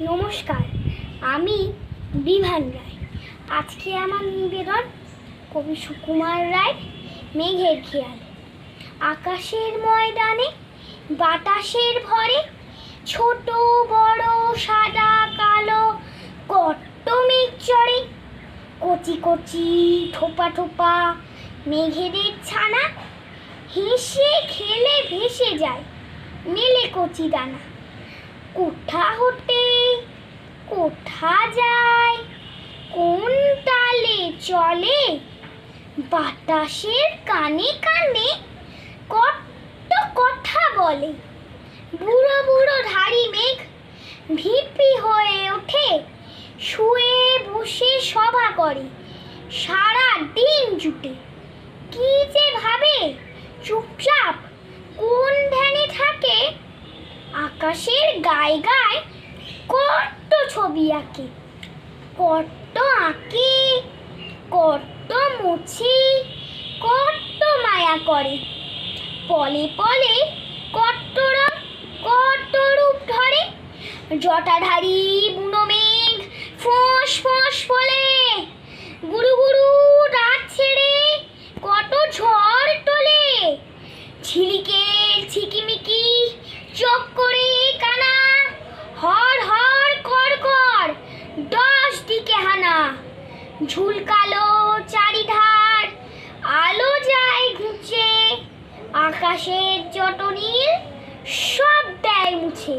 নমস্কার, আমি বিভান রায়। আজকে আমার নিবেদন কবি সুকুমার রায় মেঘের খেয়াল। আকাশের ময়দানে বাতাসের ভরে ছোট বড় সাদা কালো কত মেঘ চড়ে, কচি কচি থোপা থোপা মেঘেদের ছানা হেসে খেলে ভেসে যায় মেলে কচি দানা। কোথা হতে কোথা যায়, কোন তালে চলে, বাতাসের কানে কানে কত কথা বলে। বুড়ো বুড়ো ধাড়ি মেঘ ভিপি হয়ে ওঠে, শুয়ে বসে সভা করে সারা দিন জুটে। কি যে ভাবে চুপচাপ কোন ধ্যানে থাকে, আকাশের গায়ে গায়ে কত ছবি আঁকে, কত আঁকে কত মুছে কত মায়া করে। পলে পলে কত রং কত রূপ ধরে, জটাধারী বুনো মেঘ ফোঁস ফোঁস বলে, গুরু গুরু রাত ছেড়ে কত ঝড় তোলে। ঝিলিকের ঝিকিমিকি চোখ করে কানা, হর হর কর কর 10 দিকে হানা। ঝুলকালো চারিধার আলো যায় ঘুচে, আকাশের যত নীল সব দেয় মুছে।